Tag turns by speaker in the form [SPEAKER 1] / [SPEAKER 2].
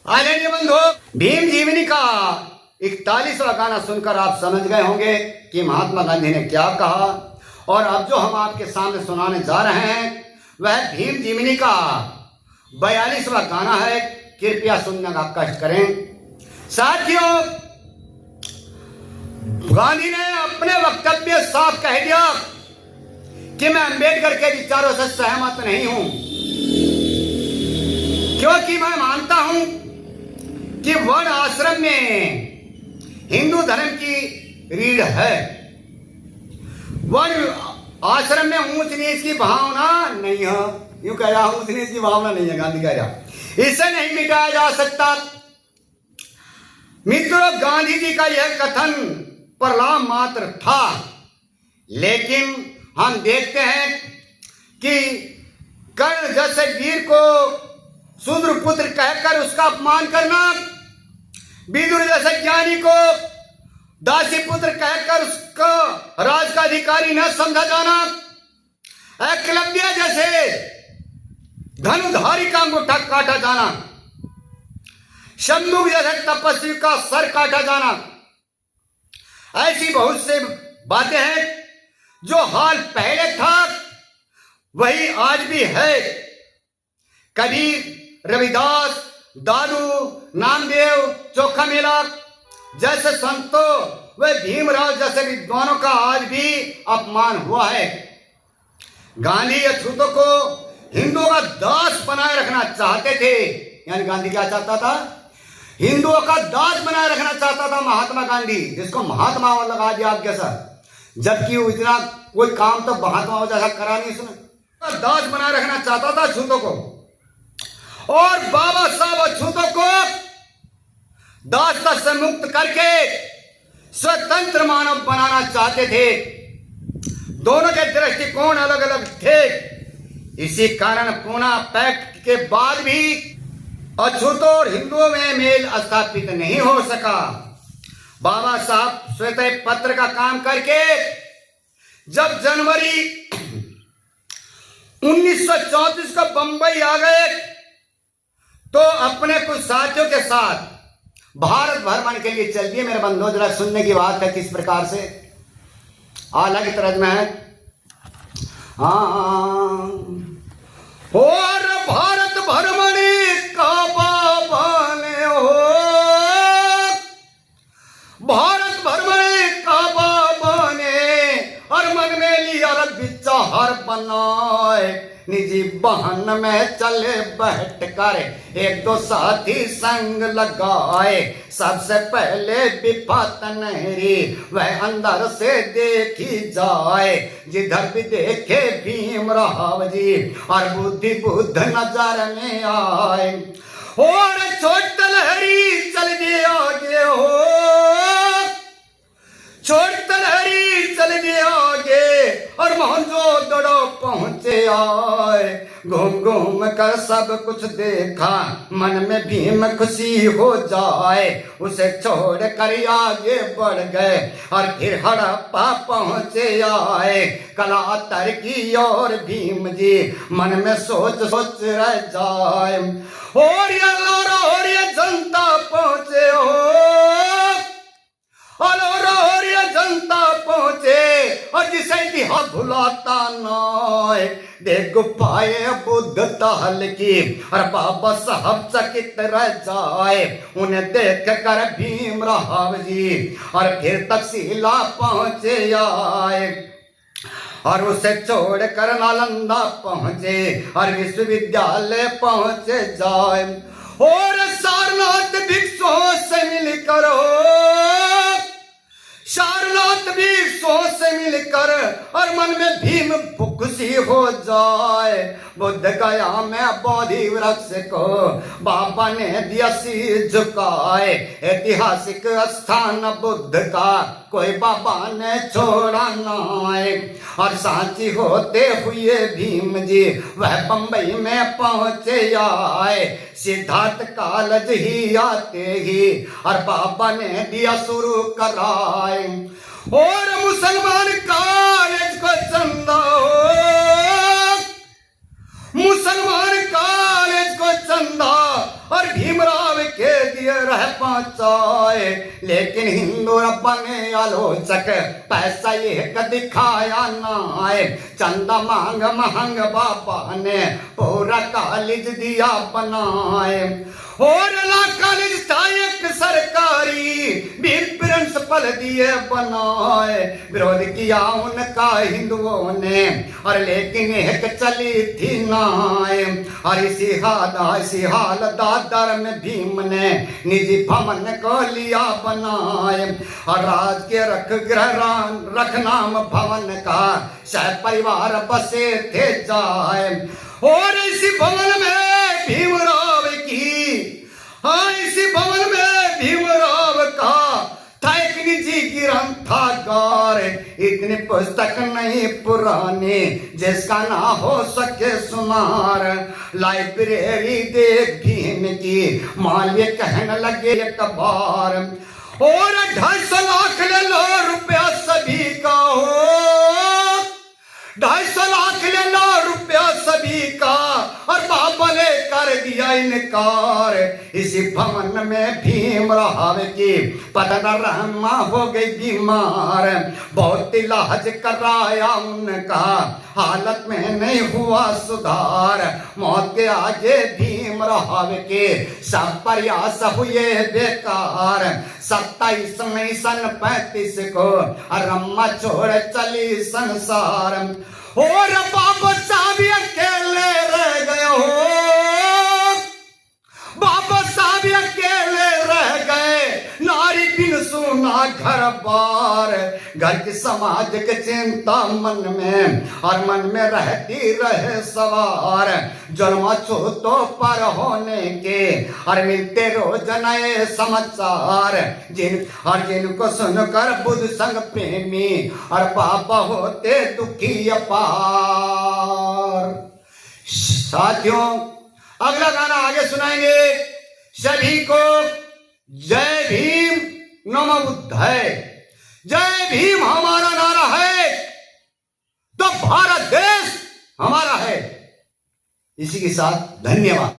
[SPEAKER 1] आदरणीय बंधु, भीम जीवनी का 41वां गाना सुनकर आप समझ गए होंगे कि महात्मा गांधी ने क्या कहा। और अब जो हम आपके सामने सुनाने जा रहे हैं वह भीम जीवनी का 42वां गाना है। कृपया सुनने का कष्ट करें। साथियों, गांधी ने अपने वक्तव्य में साफ कह दिया कि मैं अंबेडकर के विचारों से सहमत नहीं हूं, क्योंकि मैं मानता हूं कि वर्ण आश्रम में हिंदू धर्म की रीढ़ है। वर्ण आश्रम में ऊंच नीच की भावना नहीं है। यूं कह रहा, ऊंच नीच की भावना नहीं है, गांधी कह रहा, इसे नहीं मिटाया जा सकता। मित्रों, गांधी जी का यह कथन प्रलाप मात्र था, लेकिन हम देखते हैं कि कर्ण जैसे वीर को शूद्र पुत्र कहकर उसका अपमान करना, विदुर जैसे ज्ञानी को दासी पुत्र कहकर उसका राज का अधिकारी न समझा जाना, एकलव्य जैसे धनुधारी का अंगूठा काटा जाना, शंभुक जैसे तपस्वी का सर काटा जाना, ऐसी बहुत से बातें हैं जो हाल पहले था वही आज भी है। कबीर, रविदास, दादू, नामदेव, चोखा मेला जैसे संतों व भीमराव जैसे विद्वानों का आज भी अपमान हुआ है। गांधी अछूतों को हिंदुओं का दास बनाए रखना चाहते थे। यानी गांधी क्या चाहता था? हिंदुओं का दास बनाए रखना चाहता था महात्मा गांधी, जिसको महात्मा लगा दिया आज्ञा सा, जबकि वो इतना कोई काम तो महात्मा जैसा करा नहीं। उसने दास बनाए रखना चाहता था अछूतों को, और बाबा साहब अछूतों को दासता से मुक्त करके स्वतंत्र मानव बनाना चाहते थे। दोनों के दृष्टिकोण अलग अलग थे। इसी कारण पूना पैक्ट के बाद भी अछूतों और हिंदुओं में मेल स्थापित नहीं हो सका। बाबा साहब श्वेत पत्र का काम करके जब जनवरी 1934 को बंबई आ गए तो अपने कुछ साथियों के साथ भारत भ्रमण के लिए चल दिए। मेरे बंधुओं, जरा सुनने की बात है किस प्रकार से अलग तरह में है। हाँ, और भारत भ्रमण का बाबाने हो, भारत भ्रमण का बाबाने और मन में लिया विचार बनाए, निजी वाहन में चले बैठ कर एक दो साथी संग लगाए। सबसे पहले विपत नहरी वह अंदर से देखी जाए, जिधर भी देखे भीमराव जी और बुद्धि बुद्ध नजर में आए। और छोट लहरी चल गया आगे हो, छोट लहरी चल गया आगे और मोहनजोदड़ो पहुंचे आए। घूम घूम कर सब कुछ देखा, मन में भीम खुशी हो जाए। उसे छोड़ कर आगे बढ़ गए और फिर हड़प्पा पहुंचे आए। कलातर की और भीम जी मन में सोच सोच रह जाए। और ये जनता पहुंचे हो, और ये जनता पहुंचे और जिसे इतिहास भुलाता नाय। देख पाए बुद्ध ताल की और बाबा साहब चकित रह जाए। उन्हें देख कर भीमराव जी और फिर तक्षशिला पहुंचे आए और उसे छोड़कर नालंदा पहुंचे और विश्वविद्यालय पहुंचे जाए। और सारनाथ भिक्षुओं से मिलकर सारनाथ भिक्षुओं से मिलकर और मन में भीम खुशी हो जाए। बुद्ध गया में बोधि वृक्ष को बाबा ने दिया शीश झुकाए। ऐतिहासिक स्थान बुद्ध का कोई बाबा ने छोड़ा नाए। और सांची होते हुए भीम जी वह बंबई में पहुंचे आए। सिद्धार्थ कॉलेज ही आते ही और बाबा ने दिया शुरू कराए। और मुसलमान कॉलेज को चंदा हो, मुसलमान कॉलेज को चंदा और भीमराव के दिए रह पहुंचाए, लेकिन हिंदू बने आलोचक पैसा एक दिखाया ना है। चंदा मांग महंग बाबा ने पूरा कॉलेज दिया बनाए, और कॉलेज था एक सरकारी भी प्रिंसिपल दिए बनाए। विरोध किया उनका हिंदुओं ने और लेकिन एक चली थी नाय, और इसी हाल दादर में भीम ने निजी भवन को लिया बनाए, और राज के रख नाम भवन का सह परिवार बसे थे जाए। और इसी भवन में भीमराव की, हाँ इसी भवन में भीमराव का था एक निजी ग्रंथागार। इतनी पुस्तक नहीं पुरानी जिसका ना हो सके सुनार। लाइब्रेरी देख भीम की मालिक कहने लगे एक बार, और 250 लाख ले लो रुपया सभी का हो, 250 लाख ले लो रुपया सभी का, और बाबा ने कर दिया इनकार। इसी भवन में भीमराव की पटना रहमा हो गई बीमार, बहुत इलाज कराया उनका, हालत में नहीं हुआ सुधार। मौत के आगे भीमराव के सब प्रयास हुए बेकार। 27 मई सन 35 को रम्मा छोड़ चली संसार, और बाबा साहब अकेले रह गए हो, बाबा साहब अकेले रह गए, नारी बिन सुना घर बार। घर की समाज की चिंता मन में, और मन में रहती रहे सवार। जुल्म छूतों पर होने के और मिलते रोज नए समाचार, जिनको सुनकर बुद्ध संग प्रेमी और बाबा होते दुखी अपार। साथियों, अगला गाना आगे सुनाएंगे। सभी को जय भीम नमो बुद्धाय। जय भीम हमारा नारा है तो भारत देश हमारा है। इसी के साथ धन्यवाद।